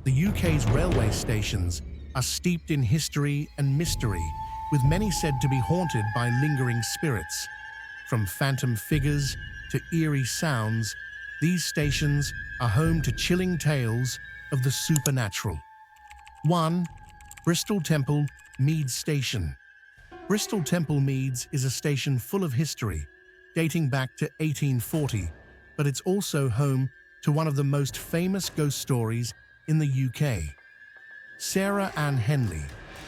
The UK's railway stations are steeped in history and mystery, with many said to be haunted by lingering spirits. From phantom figures to eerie sounds, these stations are home to chilling tales of the supernatural. 1. Bristol Temple Meads Station. Bristol Temple Meads is a station full of history, dating back to 1840, but it's also home to one of the most famous ghost stories in the UK. Sarah Ann Henley,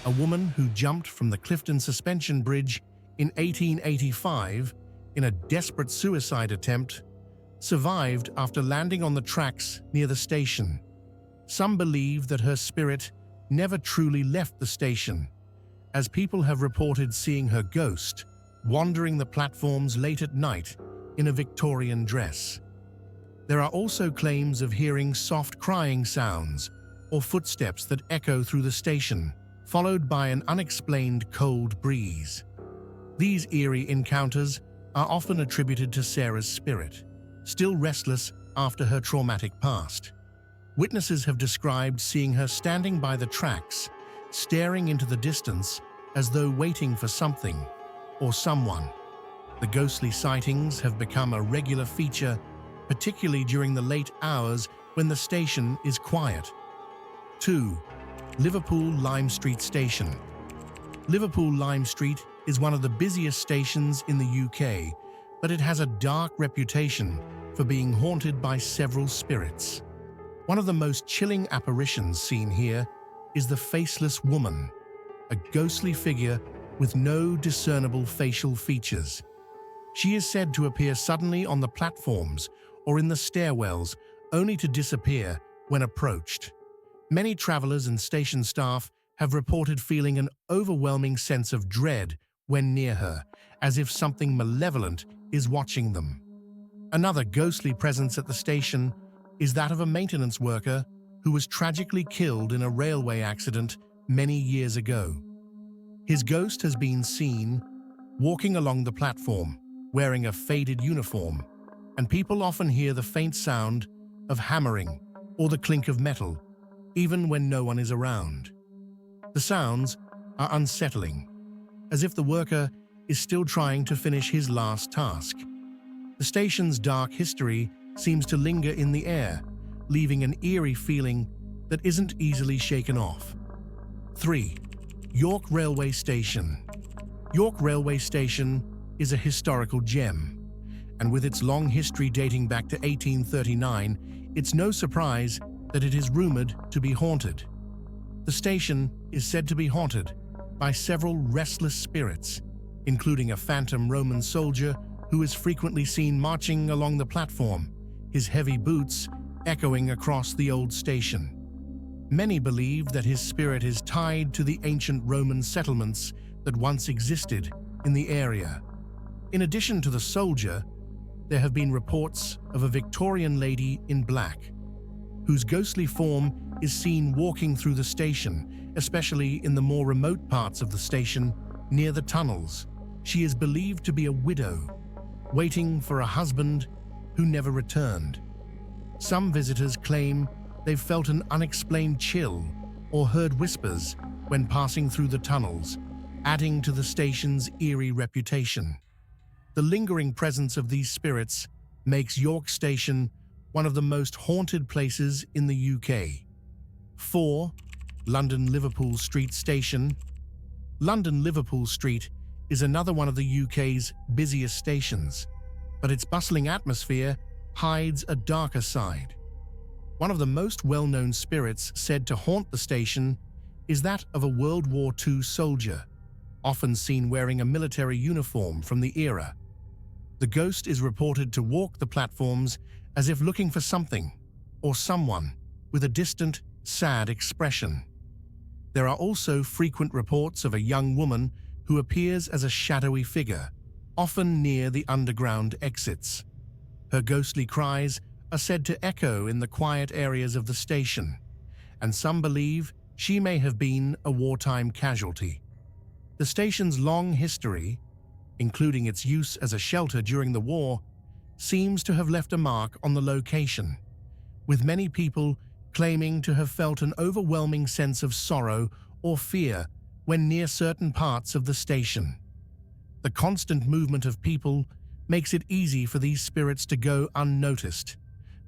a woman who jumped from the Clifton Suspension Bridge in 1885 in a desperate suicide attempt, survived after landing on the tracks near the station. Some believe that her spirit never truly left the station, as people have reported seeing her ghost wandering the platforms late at night in a Victorian dress. There are also claims of hearing soft crying sounds or footsteps that echo through the station, followed by an unexplained cold breeze. These eerie encounters are often attributed to Sarah's spirit, still restless after her traumatic past. Witnesses have described seeing her standing by the tracks, staring into the distance as though waiting for something or someone. The ghostly sightings have become a regular feature, particularly during the late hours when the station is quiet. 2. Liverpool Lime Street Station. Liverpool Lime Street is one of the busiest stations in the UK, but it has a dark reputation for being haunted by several spirits. One of the most chilling apparitions seen here is the faceless woman, a ghostly figure with no discernible facial features. She is said to appear suddenly on the platforms or in the stairwells, only to disappear when approached. Many travelers and station staff have reported feeling an overwhelming sense of dread when near her, as if something malevolent is watching them. Another ghostly presence at the station is that of a maintenance worker who was tragically killed in a railway accident many years ago. His ghost has been seen walking along the platform, wearing a faded uniform, and people often hear the faint sound of hammering or the clink of metal, even when no one is around. The sounds are unsettling, as if the worker is still trying to finish his last task. The station's dark history seems to linger in the air, leaving an eerie feeling that isn't easily shaken off. 3. York Railway Station. York Railway Station is a historical gem, and with its long history dating back to 1839, it's no surprise that it is rumored to be haunted. The station is said to be haunted by several restless spirits, including a phantom Roman soldier who is frequently seen marching along the platform, his heavy boots echoing across the old station. Many believe that his spirit is tied to the ancient Roman settlements that once existed in the area. In addition to the soldier, there have been reports of a Victorian lady in black, whose ghostly form is seen walking through the station, especially in the more remote parts of the station near the tunnels. She is believed to be a widow, waiting for a husband who never returned. Some visitors claim they've felt an unexplained chill or heard whispers when passing through the tunnels, adding to the station's eerie reputation. The lingering presence of these spirits makes York Station one of the most haunted places in the UK. 4. London Liverpool Street Station. London Liverpool Street is another one of the UK's busiest stations, but its bustling atmosphere hides a darker side. One of the most well-known spirits said to haunt the station is that of a World War II soldier, often seen wearing a military uniform from the era. The ghost is reported to walk the platforms as if looking for something or someone with a distant, sad expression. There are also frequent reports of a young woman who appears as a shadowy figure, often near the underground exits. Her ghostly cries are said to echo in the quiet areas of the station, and some believe she may have been a wartime casualty. The station's long history, including its use as a shelter during the war, seems to have left a mark on the location, with many people claiming to have felt an overwhelming sense of sorrow or fear when near certain parts of the station. The constant movement of people makes it easy for these spirits to go unnoticed,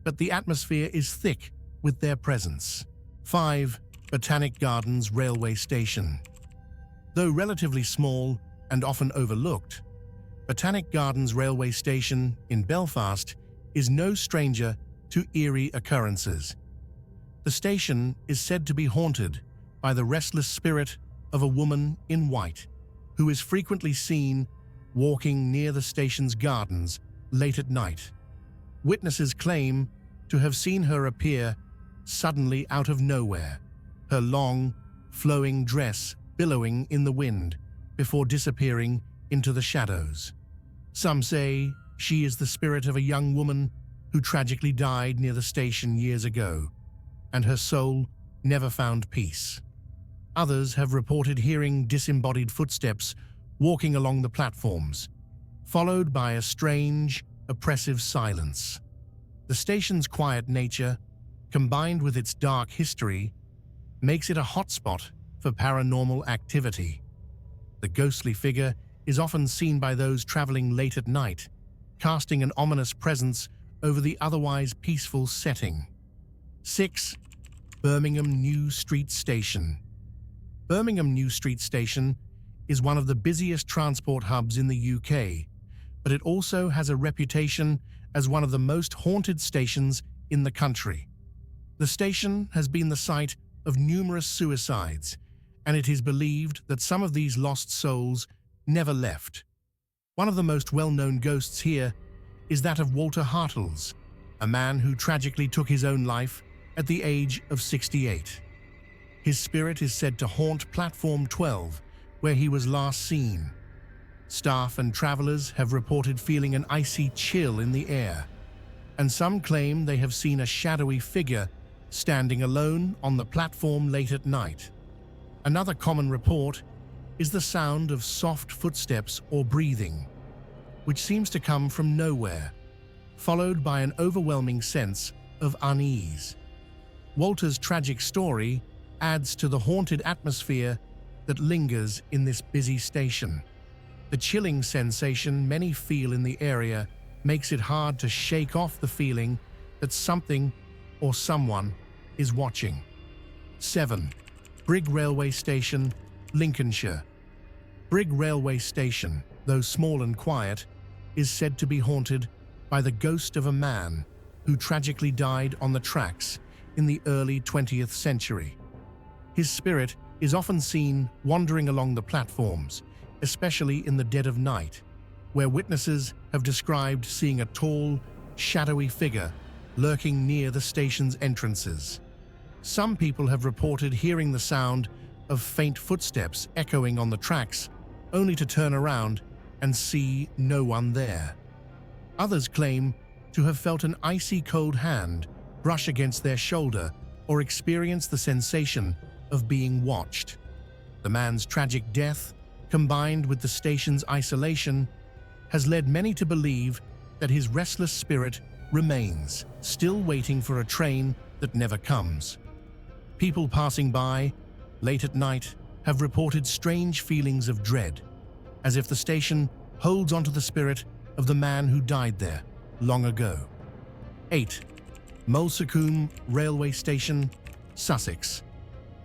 but the atmosphere is thick with their presence. 5. Botanic Gardens Railway Station. Though relatively small and often overlooked, Botanic Gardens Railway Station in Belfast is no stranger to eerie occurrences. The station is said to be haunted by the restless spirit of a woman in white, who is frequently seen walking near the station's gardens late at night. Witnesses claim to have seen her appear suddenly out of nowhere, her long, flowing dress billowing in the wind before disappearing into the shadows. Some say she is the spirit of a young woman who tragically died near the station years ago, and her soul never found peace. Others have reported hearing disembodied footsteps walking along the platforms, followed by a strange, oppressive silence. The station's quiet nature, combined with its dark history, makes it a hotspot for paranormal activity. The ghostly figure is often seen by those traveling late at night, casting an ominous presence over the otherwise peaceful setting. 6. Birmingham New Street Station. Birmingham New Street Station is one of the busiest transport hubs in the UK, but it also has a reputation as one of the most haunted stations in the country. The station has been the site of numerous suicides, and it is believed that some of these lost souls never left. One of the most well-known ghosts here is that of Walter Hartles, a man who tragically took his own life at the age of 68. His spirit is said to haunt Platform 12, where he was last seen. Staff and travelers have reported feeling an icy chill in the air, and some claim they have seen a shadowy figure standing alone on the platform late at night. Another common report is the sound of soft footsteps or breathing, which seems to come from nowhere, followed by an overwhelming sense of unease. Walter's tragic story adds to the haunted atmosphere that lingers in this busy station. The chilling sensation many feel in the area makes it hard to shake off the feeling that something or someone is watching. 7. Brigg Railway Station, Lincolnshire. Brigg Railway Station, though small and quiet, is said to be haunted by the ghost of a man who tragically died on the tracks in the early 20th century. His spirit is often seen wandering along the platforms, especially in the dead of night, where witnesses have described seeing a tall, shadowy figure lurking near the station's entrances. Some people have reported hearing the sound of faint footsteps echoing on the tracks, only to turn around and see no one there. Others claim to have felt an icy cold hand brush against their shoulder or experience the sensation of being watched. The man's tragic death, combined with the station's isolation, has led many to believe that his restless spirit remains, still waiting for a train that never comes. People passing by late at night have reported strange feelings of dread, as if the station holds onto the spirit of the man who died there long ago. 8. Moulsecoomb Railway Station, Sussex.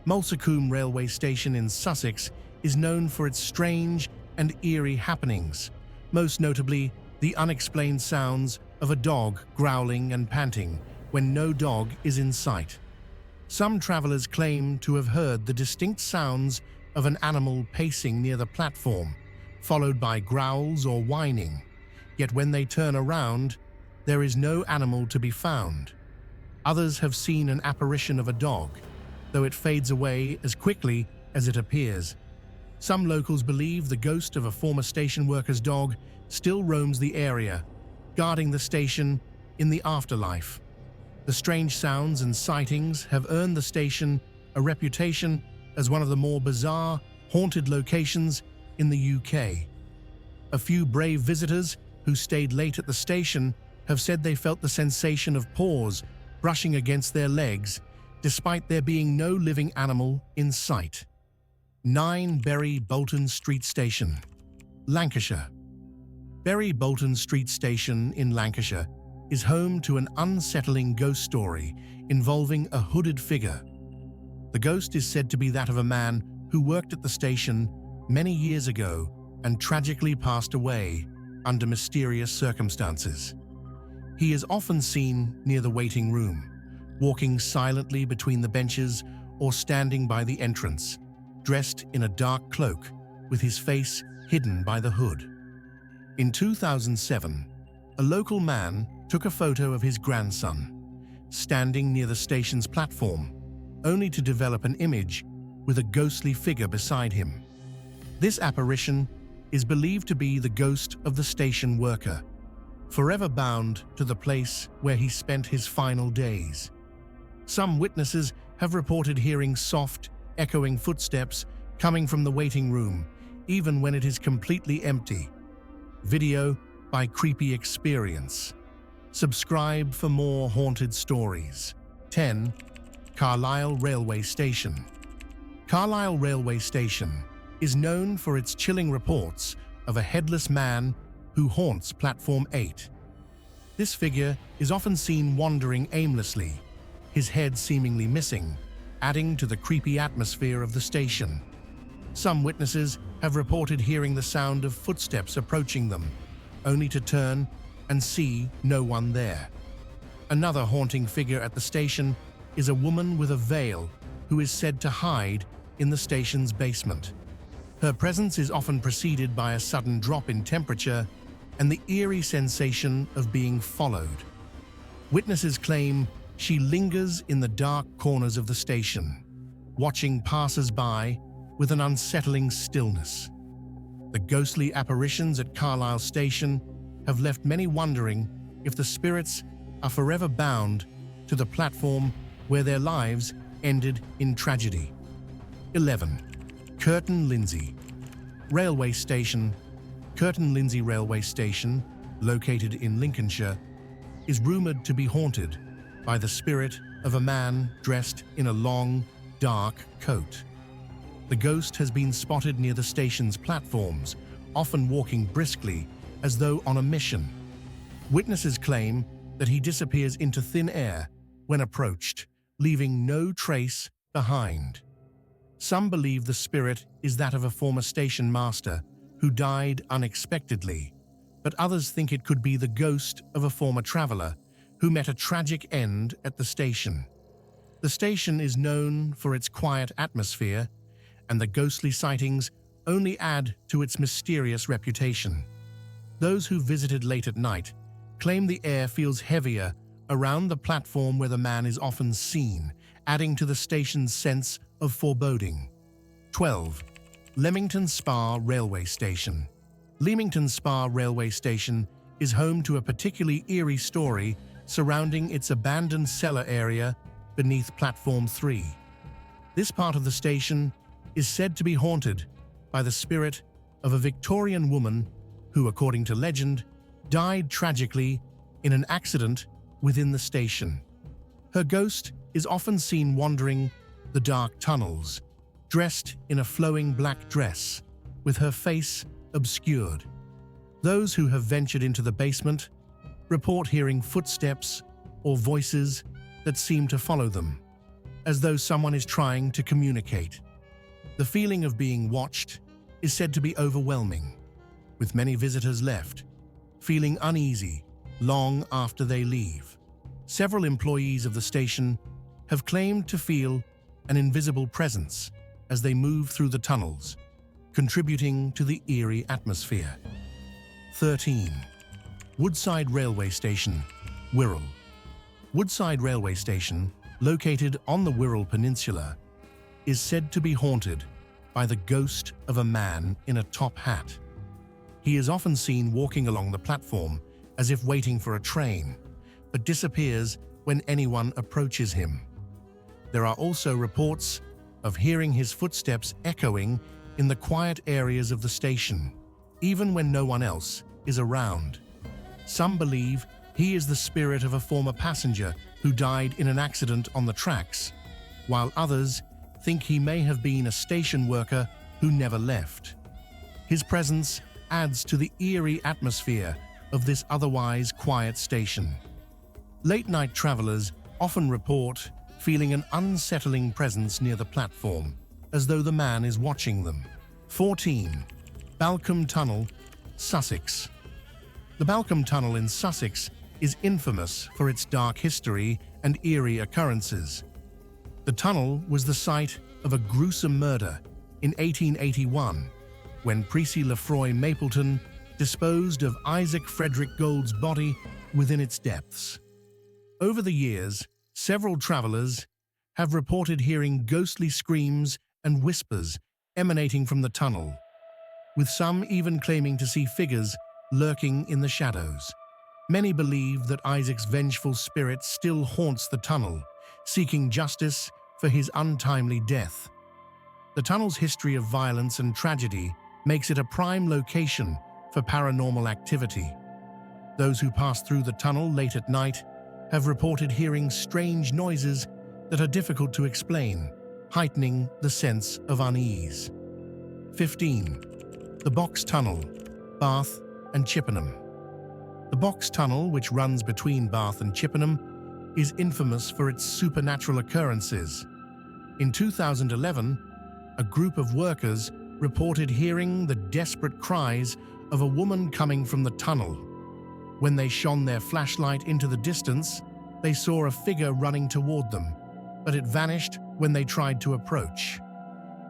Moulsecoomb Railway Station in Sussex is known for its strange and eerie happenings, most notably the unexplained sounds of a dog growling and panting when no dog is in sight. Some travelers claim to have heard the distinct sounds of an animal pacing near the platform, followed by growls or whining, yet when they turn around, there is no animal to be found. Others have seen an apparition of a dog, though it fades away as quickly as it appears. Some locals believe the ghost of a former station worker's dog still roams the area, guarding the station in the afterlife. The strange sounds and sightings have earned the station a reputation as one of the more bizarre, haunted locations in the UK. A few brave visitors who stayed late at the station have said they felt the sensation of paws brushing against their legs despite there being no living animal in sight. 9. Bury Bolton Street Station, Lancashire. Bury Bolton Street Station in Lancashire is home to an unsettling ghost story involving a hooded figure. The ghost is said to be that of a man who worked at the station many years ago and tragically passed away under mysterious circumstances. He is often seen near the waiting room, walking silently between the benches or standing by the entrance, dressed in a dark cloak with his face hidden by the hood. In 2007, a local man took a photo of his grandson standing near the station's platform, only to develop an image with a ghostly figure beside him. This apparition is believed to be the ghost of the station worker, forever bound to the place where he spent his final days. Some witnesses have reported hearing soft, echoing footsteps coming from the waiting room, even when it is completely empty. Video by Creepy Experience. Subscribe for more haunted stories. 10. Carlisle Railway Station. Carlisle Railway Station is known for its chilling reports of a headless man who haunts Platform 8. This figure is often seen wandering aimlessly, his head seemingly missing, adding to the creepy atmosphere of the station. Some witnesses have reported hearing the sound of footsteps approaching them, only to turn and see no one there. Another haunting figure at the station is a woman with a veil who is said to hide in the station's basement. Her presence is often preceded by a sudden drop in temperature and the eerie sensation of being followed. Witnesses claim she lingers in the dark corners of the station, watching passers-by with an unsettling stillness. The ghostly apparitions at Carlisle Station have left many wondering if the spirits are forever bound to the platform where their lives ended in tragedy. 11. Kirton Lindsey Railway Station. Kirton Lindsey Railway Station, located in Lincolnshire, is rumoured to be haunted by the spirit of a man dressed in a long, dark coat. The ghost has been spotted near the station's platforms, often walking briskly as though on a mission. Witnesses claim that he disappears into thin air when approached, leaving no trace behind. Some believe the spirit is that of a former station master who died unexpectedly, but others think it could be the ghost of a former traveller who met a tragic end at the station. The station is known for its quiet atmosphere, and the ghostly sightings only add to its mysterious reputation. Those who visited late at night claim the air feels heavier around the platform where the man is often seen, adding to the station's sense of foreboding. 12. Leamington Spa Railway Station. Leamington Spa Railway Station is home to a particularly eerie story surrounding its abandoned cellar area beneath Platform 3. This part of the station is said to be haunted by the spirit of a Victorian woman who, according to legend, died tragically in an accident within the station. Her ghost is often seen wandering the dark tunnels, dressed in a flowing black dress, with her face obscured. Those who have ventured into the basement report hearing footsteps or voices that seem to follow them, as though someone is trying to communicate. The feeling of being watched is said to be overwhelming, with many visitors left feeling uneasy long after they leave. Several employees of the station have claimed to feel an invisible presence as they move through the tunnels, contributing to the eerie atmosphere. 13. Woodside Railway Station, Wirral. Woodside Railway Station, located on the Wirral Peninsula, is said to be haunted by the ghost of a man in a top hat. He is often seen walking along the platform as if waiting for a train, but disappears when anyone approaches him. There are also reports of hearing his footsteps echoing in the quiet areas of the station, even when no one else is around. Some believe he is the spirit of a former passenger who died in an accident on the tracks, while others think he may have been a station worker who never left. His presence adds to the eerie atmosphere of this otherwise quiet station. Late-night travelers often report feeling an unsettling presence near the platform, as though the man is watching them. 14. Balcombe Tunnel, Sussex. The Balcombe Tunnel in Sussex is infamous for its dark history and eerie occurrences. The tunnel was the site of a gruesome murder in 1881, when Prissy Lefroy Mapleton disposed of Isaac Frederick Gould's body within its depths. Over the years, several travelers have reported hearing ghostly screams and whispers emanating from the tunnel, with some even claiming to see figures lurking in the shadows. Many believe that Isaac's vengeful spirit still haunts the tunnel, seeking justice for his untimely death. The tunnel's history of violence and tragedy makes it a prime location for paranormal activity. Those who pass through the tunnel late at night have reported hearing strange noises that are difficult to explain, heightening the sense of unease. 15. The Box Tunnel, Bath and Chippenham. The Box Tunnel, which runs between Bath and Chippenham, is infamous for its supernatural occurrences. In 2011, a group of workers reported hearing the desperate cries of a woman coming from the tunnel. When they shone their flashlight into the distance, they saw a figure running toward them, but it vanished when they tried to approach.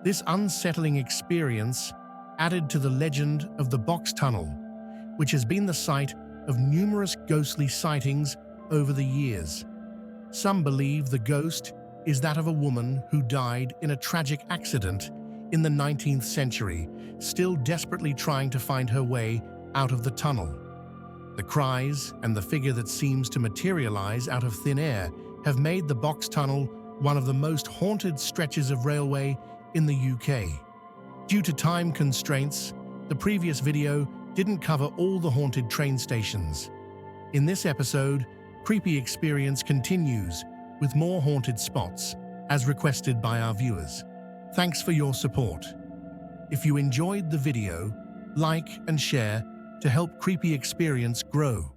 This unsettling experience added to the legend of the Box Tunnel, which has been the site of numerous ghostly sightings over the years. Some believe the ghost is that of a woman who died in a tragic accident in the 19th century, still desperately trying to find her way out of the tunnel. The cries and the figure that seems to materialize out of thin air have made the Box Tunnel one of the most haunted stretches of railway in the UK. Due to time constraints, the previous video didn't cover all the haunted train stations. In this episode, Creepy Experience continues with more haunted spots, as requested by our viewers. Thanks for your support. If you enjoyed the video, like and share to help Creepy Experience grow.